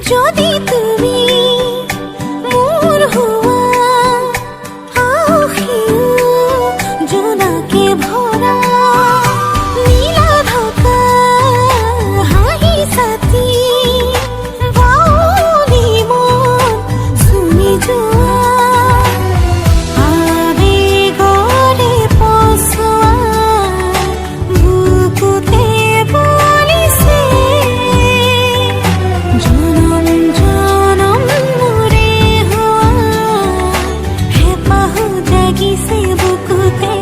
যদি তুমি মোৰ হোৱা আখিও জোনাকে ভৰা নীলা ঢকা হাঁহি ছাতি বাউলি মন চুমি যোৱা আবেগৰে পচোৱা বুকুতে বলিছে জনম জনম মোৰে হোৱা হেঁপাহ জাগিছে বুকুতে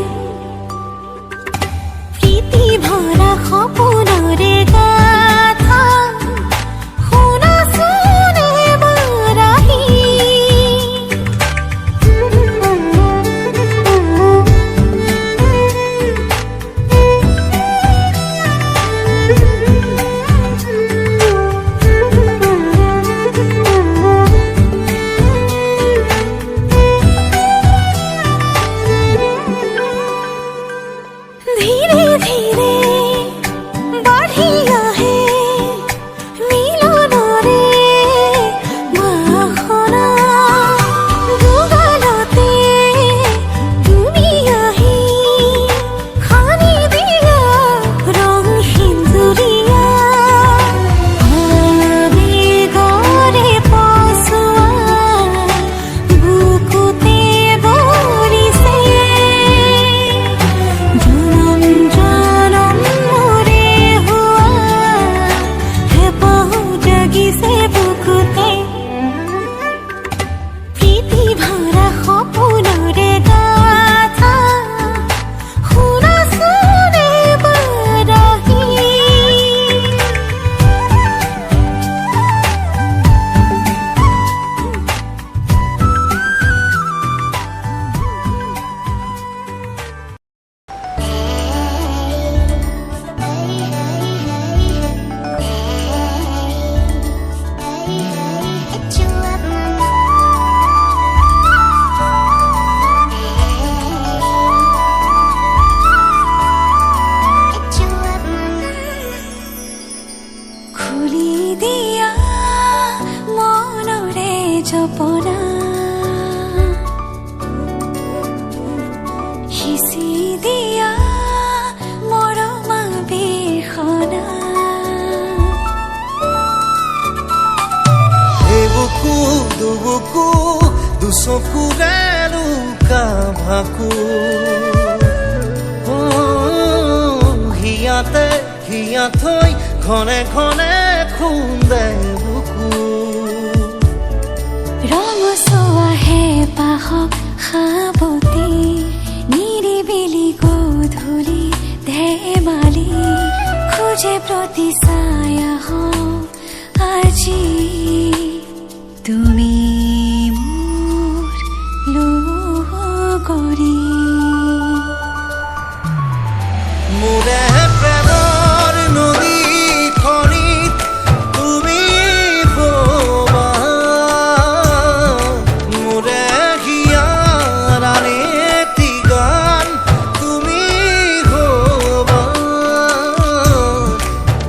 প্ৰীতি ভৰা সপোনৰে গাথা শুনাচোন এবাৰ আহি ধীৰে ধীৰে বাঢ়ি আহে মিলনৰে বাসনা দুগালতে তুমি আহি সানি দিয়া ৰং সিন্দুৰীয়া আবেগৰে পচোৱা বুকুতে বলিছে জনম জনম মোৰে হোৱা হেঁপাহ জাগিছে বুকুতে প্ৰীতি ভৰা সপোনৰে গাথা শুনাচোন এবাৰ আহি খুলি দিয়া মনৰে জপনা সিঁচি দিয়া মৰমা বিৰখনা এবুকু দুবুকু দুচকুৰে লুকা ভাকু হিয়াতে হিয়া থৈ ঘনে ঘনে খুন্দে বুকু ৰঙচুৱা হেঁপাহ সাৱটি নিৰিবিলি গধূলি ধেমালি খোজে প্ৰতি ছায়া হওঁ আজি তুমি মোৰ লগৰী মোৰে প্ৰেমৰ নদীখনিত তুমি ববা মোৰে হিয়াৰ এটি গান তুমি গবা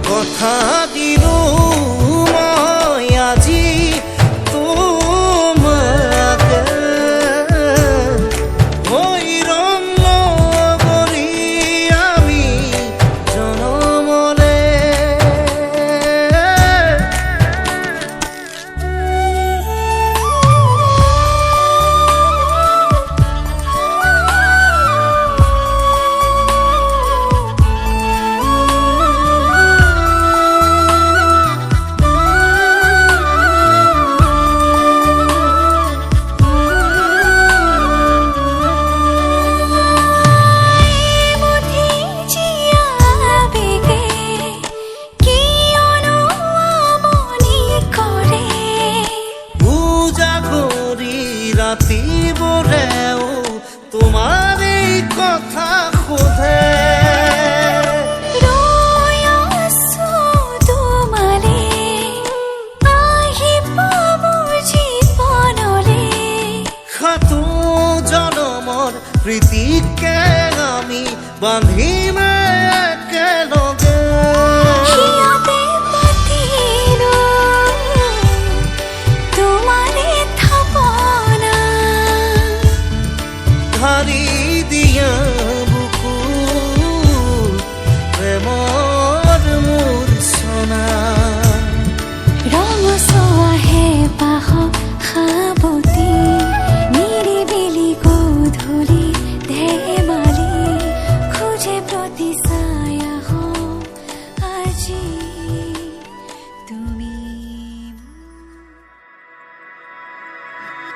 কথা দিলো মই আজি তোমাকে হৈৰম লগৰী আমি জনমলে মুঠি জীয়া বেগে কিয়নো আমনি কৰে পূজা কৰি ৰাতিবোৰেও তোমাৰ এই কথা সোধে ৰৈ আছো তোমালে আহিব মোৰ জীৱনলে সাতো জনমৰ প্ৰীতিকে আমি বান্ধিমে একেলগে সিহঁতে পাতিলো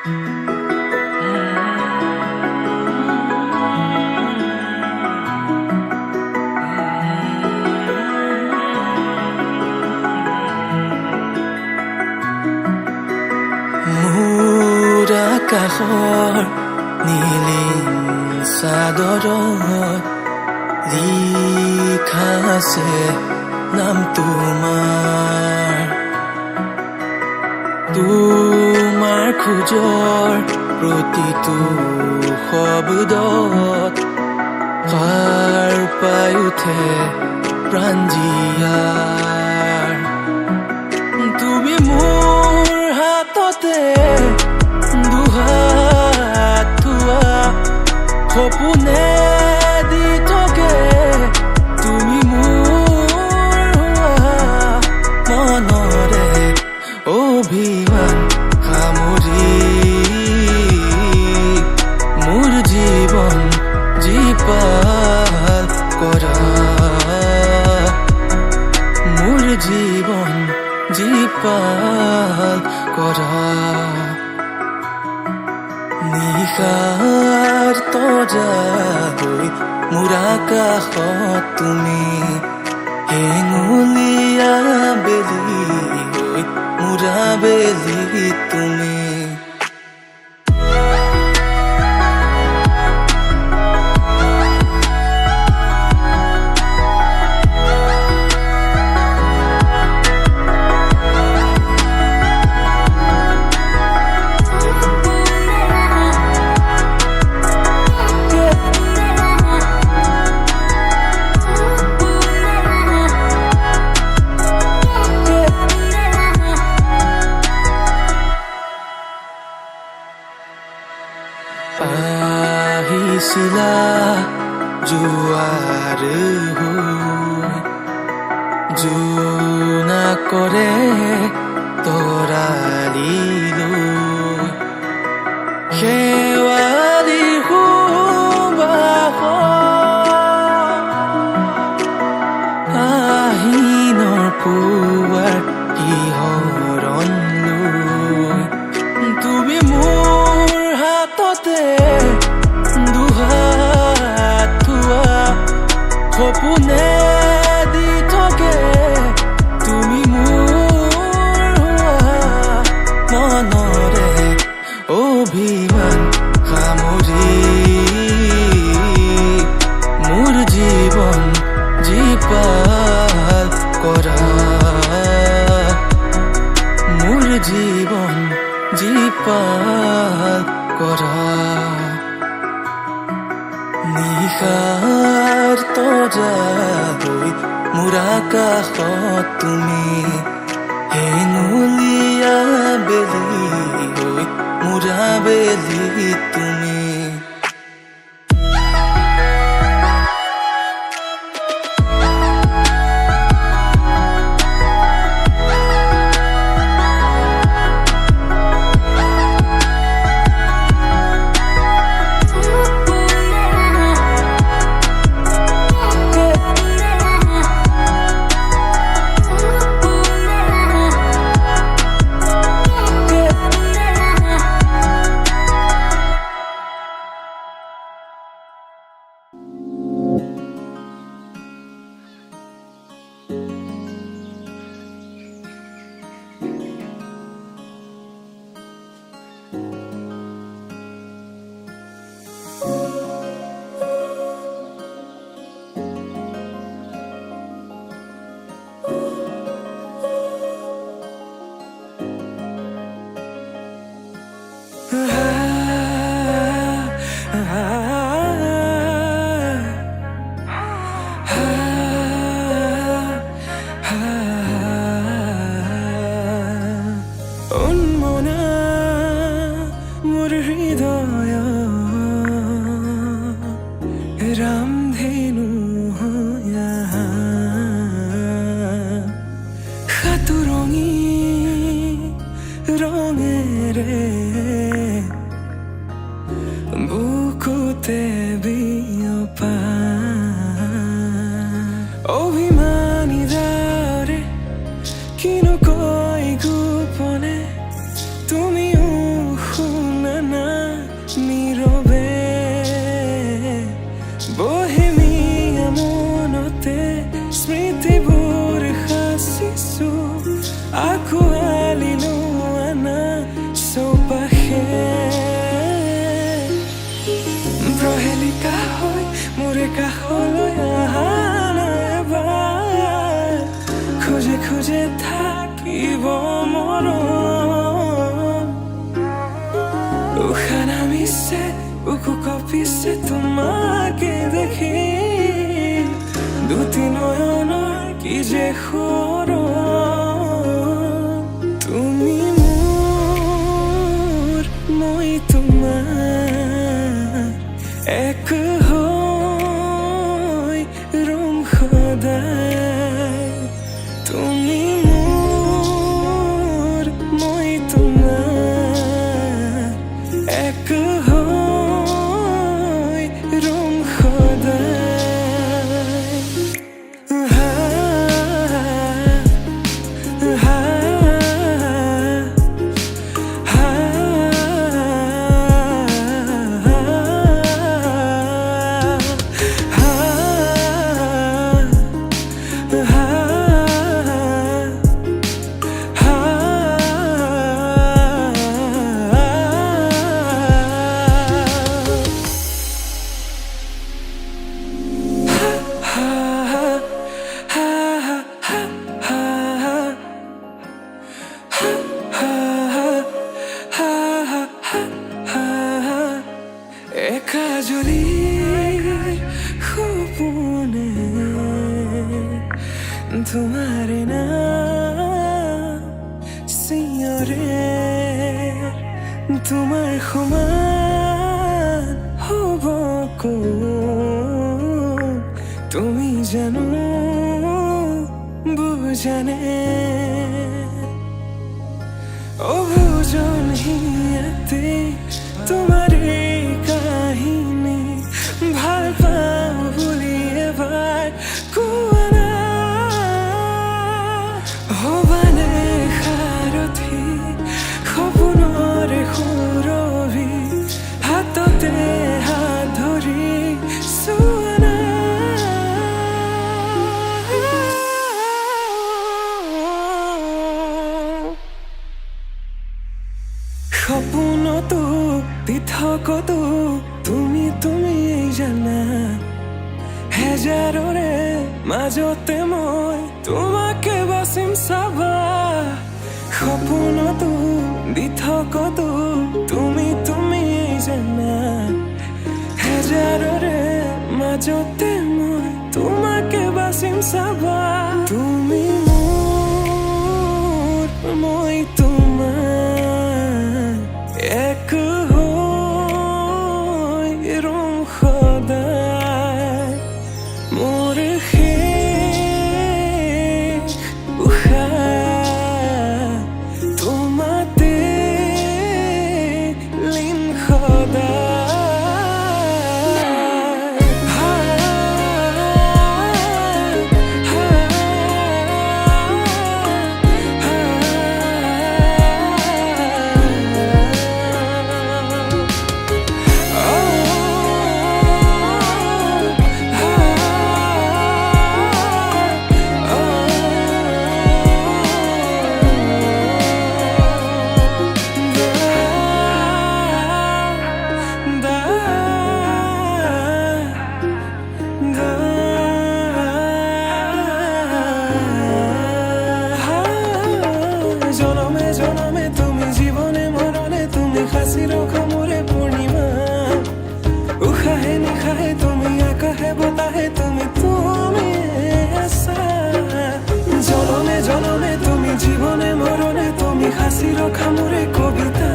মোৰ আকাশৰ নীলিম চাদৰত লিখা আছে নাম তোমাৰ খোজৰ প্ৰতিটো শব্দত সাৰ পাই উঠে প্ৰাণ জীয়াৰ তুমি মোৰ হাততে দুহাত থোৱা সপোনে দি থাকে তুমি মোৰ মনৰে অভিমান সামৰি মোৰ জীৱন জীপাল কৰা মোৰ জীৱন জীপাল কৰা নিশাৰ তজা হৈ মোৰ আকাশত তুমি হেঙুলীয়া বেলি হৈ মোৰ আবেলি তুমি আহিছিলা জোৱাৰ হৈ জোনাকৰে তৰালিলৈ শেৱালি সুবাসত আহিনৰ পুৱাৰ শিহৰণ লৈ তুমি মোৰ হাততে দুহাত থোৱা সপোনে দি থাকে তুমি মোৰ মনৰে অভিমান সামৰি মোৰ জীৱন জীপাল কৰা মোৰ জীৱন জীপাল কৰা নিশাৰ তজা হৈ মোৰ আকাশত তুমি হেঙুলীয়া বেলি হৈ মোৰ আবেলি তুমি রামধেনু সাতুরঙি রঙেরে বুকুতে বিয়পা অভিমানী দারে কিনো কই গোপনে তুমিও উশাহ নামিছে বুকু কঁপিছে তোমাকে দেখি দুটি নয়নৰ কি যে সোঁৱৰণ তুমি মোৰ মই তোমাৰ এক হৈ ৰম সদায় তুমি মোৰ মই তোমাৰ এক হৈ ৰম সদায় একাজলি সপোনে তোমাৰ নাম চিঞৰে তোমাৰ সমান হ'ব কোন তুমি জানো বুজানে অবুজনহীনতে তোমাৰ এই কাহিনী ভাল পাওঁ বুলি এবাৰ কোৱা না হ'বানে সাৰথি সপোনৰে সুৰভি হাততে হাত ধৰি চোৱা না সপোনতো পৃথকতো তুমি জানা হেজাৰৰে মাজতে মই তোমাকে বাচিম চাবা সপোনতো পৃথকতো তুমি জানা হেজাৰৰে মাজতে মই তোমাকে বাচিম চাবা তুমি মোৰ মই তোমাৰ এক হৈ ৰম সদায় মোৰ শেষ উশাহ তোমাতে লীন সদায় জনমে জনমে তুমি জীবনে মরণে তুমি হাসি রখা মোরে পূর্ণিমা উশাহে নিশাহে তুমি আকাশে বতাহে তুমি আছা জনমে জনমে তুমি জীবনে মরণে তুমি হাসি রখা মোরে কবিতা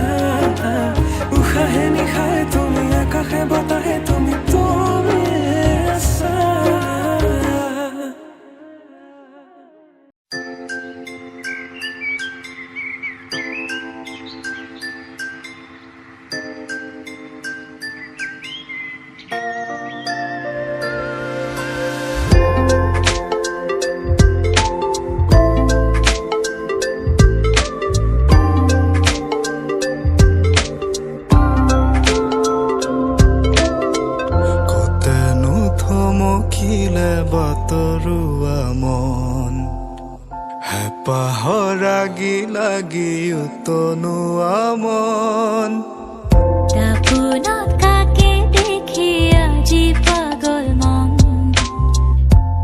উশাহে নিশাহে তুমি আকাশে বতাহে তুমি আছা বাতৰুৱা মন হেঁপাহৰ লাগি উতনুৱা মন দাপোনত কাকে দেখি আজি পাগল মন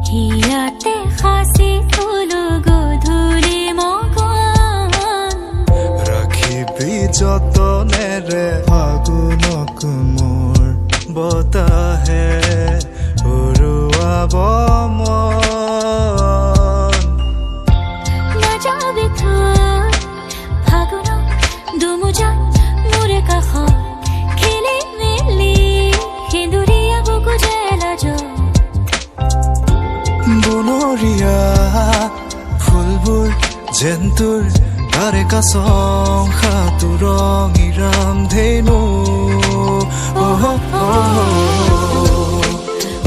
হিয়াতে সাঁচি থলো গধূলি মগন ৰাখিব অতি যতনেৰে ফাগুনক মোৰ বতাহে উৰুৱাব মন নাযাবি থৈ ফাগুনত দুমুজাত মোৰে কাষত খেলি মেলি সেন্দুৰীয়া বুকু জেলাজ বনৰীয়া ফুলবোৰ যেন তোৰ তাৰে কাছং সাঁতোৰ ৰঙিৰাম ধেনু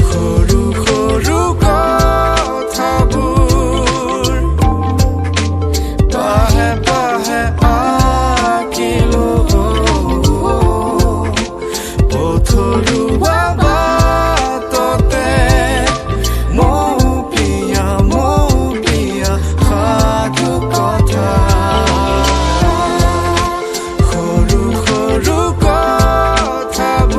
সৰু সৰু কথাবোৰ পাহে পাহে আঁকিলো পথৰুৱা বাটতে মৌ প্ৰিয়া সাধু কথা সৰু সৰু কথাবোৰ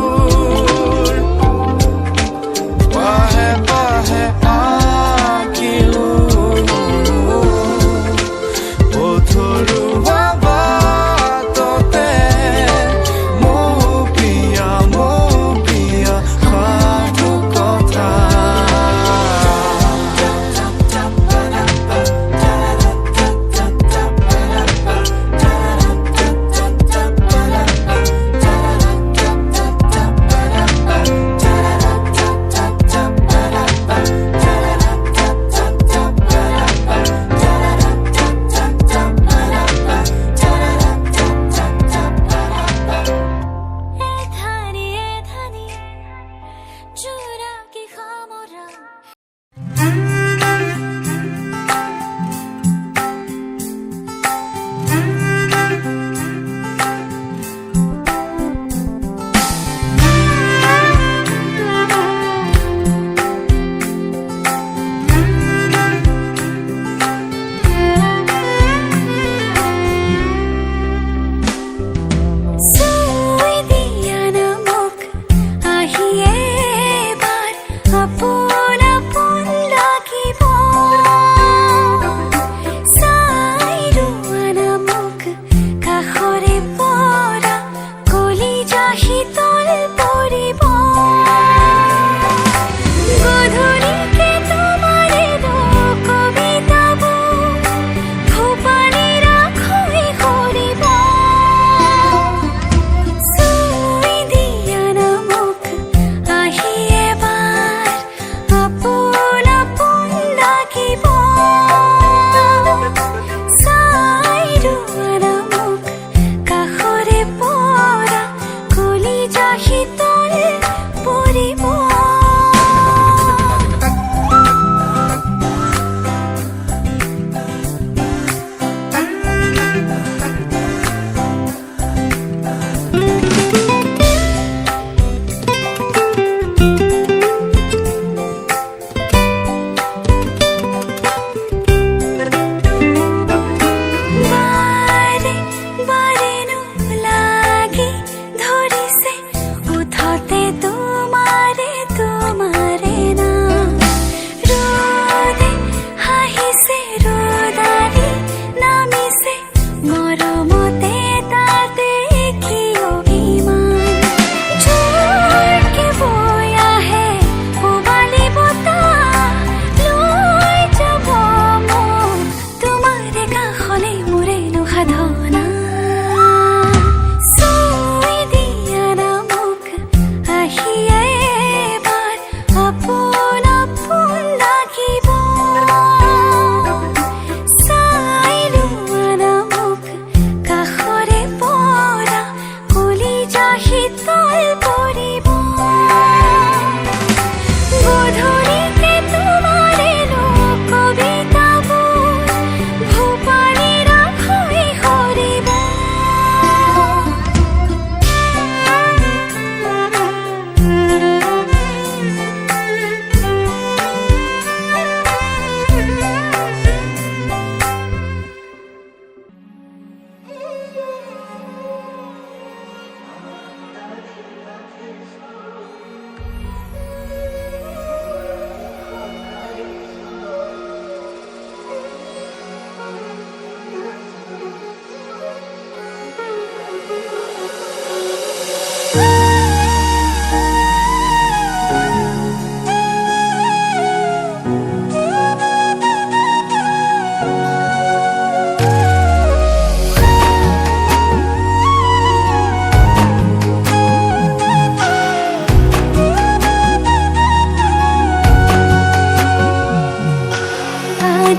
পাহে পাহে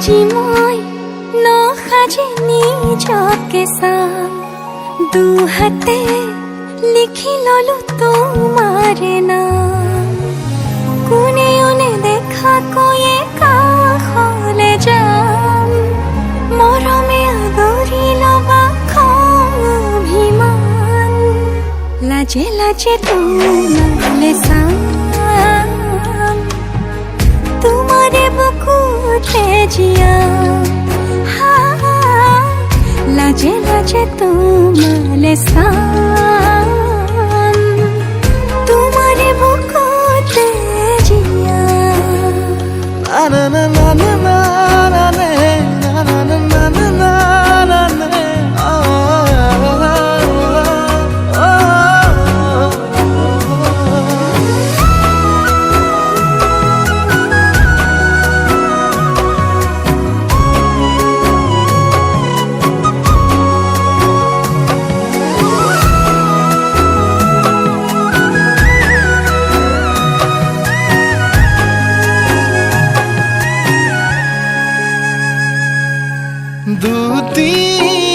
আজি মই নসাজি নিজকে চাম দুহাতে লিখি ললো তোমাৰে নাম কোনেও নেদেখা কৈয়ে কাষলে যাম মৰমে আদৰি লবা অভিমান লাজে লাজে তোমালে চাম তোমাৰে বুকুতে জিয়াম লাজে লাজে তোমালে চাম তোমাৰে বুকুতে জিয়াম না না না না না না না না না না না না না না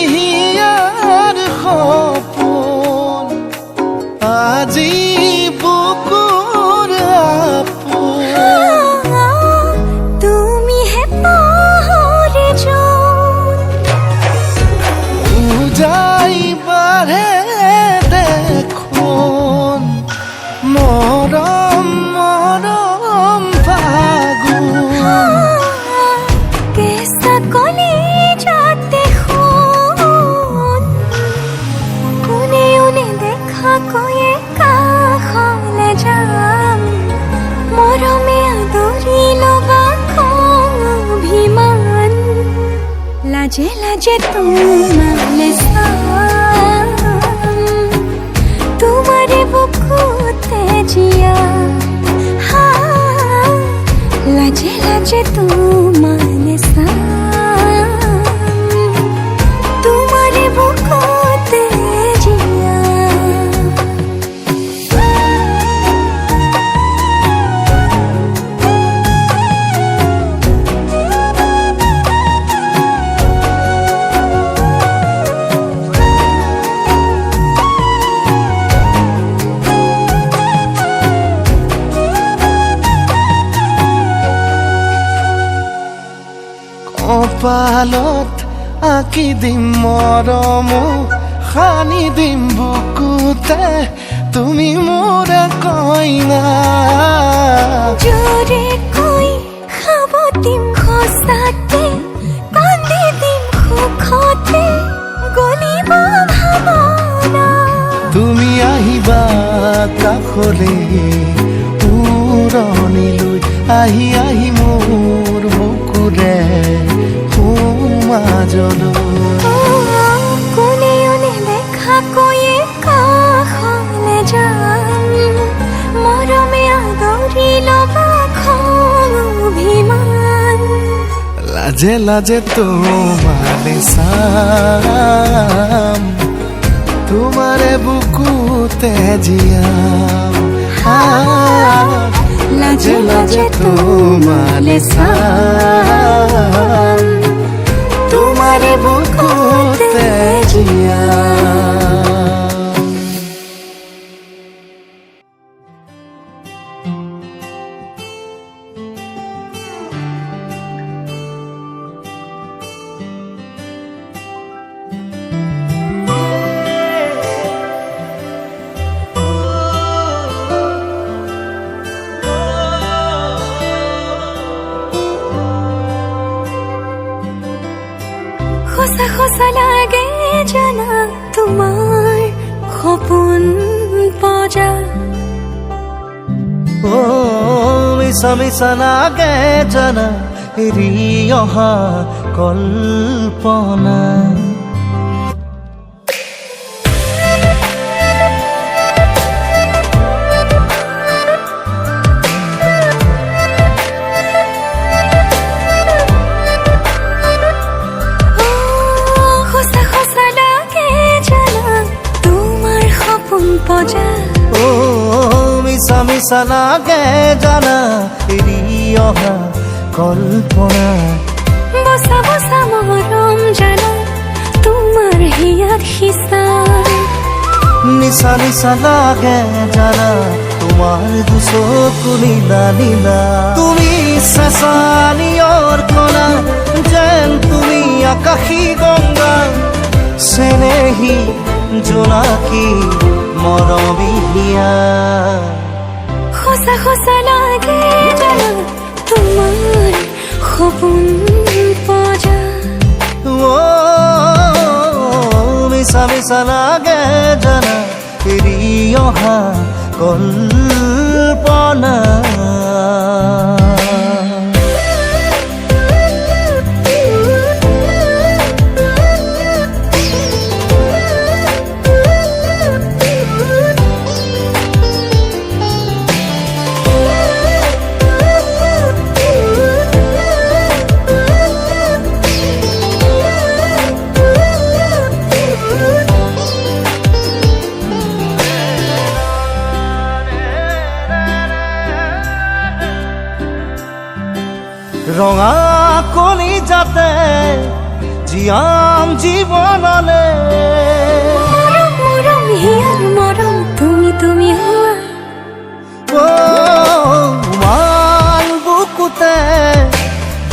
দুটিয়াৰ সপোন আজি বুকুৰ আপোন তুমিহে পাহৰি যোন উজাই বাঢ়ে দেখোন মৰম মৰম ফাগুন কেঁচা কলি যাতে শুন কোনেও নেদেখা কৈয়ে কাষলে যাম মৰমে আদৰি লবা অভিমান লাজে লাজে তোমালে চাম তোমাৰে বুকুতে জিয়াম লাজে লাজে তোমালে চাম তোমাৰে বুকুতে জিয়াম কপালত আঁকি দিম মৰম সানি দিম বুকুতে তুমি মোৰ কইনা জোৰে কৈ খাব দিম সঁচাকে কান্দি দিম সুখতে গলিব ভাৱনা তুমি আহিবা কাষলে উৰণিলৈ আহি আহি মোৰ বুকুৰে সোমাজলৈ কোনেও নেদেখা কৈয়ে কাষলে যাম মৰমে আদৰি লবা অভিমান লাজে লাজে তোমালে চাম তোমাৰে বুকুতে জিয়াম লাজে লাজে তোমালে চাম তোমাৰে বুকুতে জিয়াম সঁচা সঁচা লাগে জানা তোমাৰ সপোন পজা ও মিছা মিছা লাগে জানা এৰি অহা কল্পনা পজা ও মিছা মিছা লাগে জানা এৰি অহা কল্পনা বসা বসা মৰম জানা তোমাৰ হিয়াত সিঁচা নিচা নিচা লাগে জানা তোমাৰ দুচকু নীলা নীলা তুমি চেঁচানিয়ৰ কণা যেন তুমি আকাশী গংগা চেনেহী জোনাকী মৰমী হিয়া সঁচা সঁচা লাগে জানা তোমাৰ সপোন পজা মিছা মিছা লাগে জানা এৰি অহা কল্পনা ৰঙা কণী যাতে জীয়াম জীৱনলে মৰম মৰম হিয়াৰ মৰম তুমি তুমি হোৱা মান বুকুতে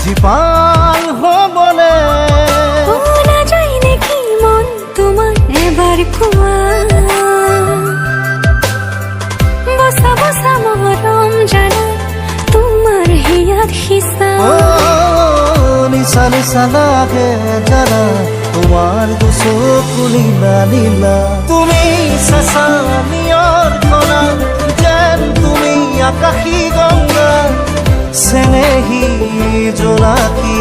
জীপাল হ'বলে নাযায় নেকি মন তোমাৰ এবাৰ কোৱা বসা বসা মৰম জানা তোমাৰ হিয়াত সিঁচা নিচা নিচা লাগে জানা তোমাৰ দুচকু নীলা নীলা তুমি চেঁচানিয়ৰ কণা যেন তুমি আকাশী গংগা চেনেহী জোনাকী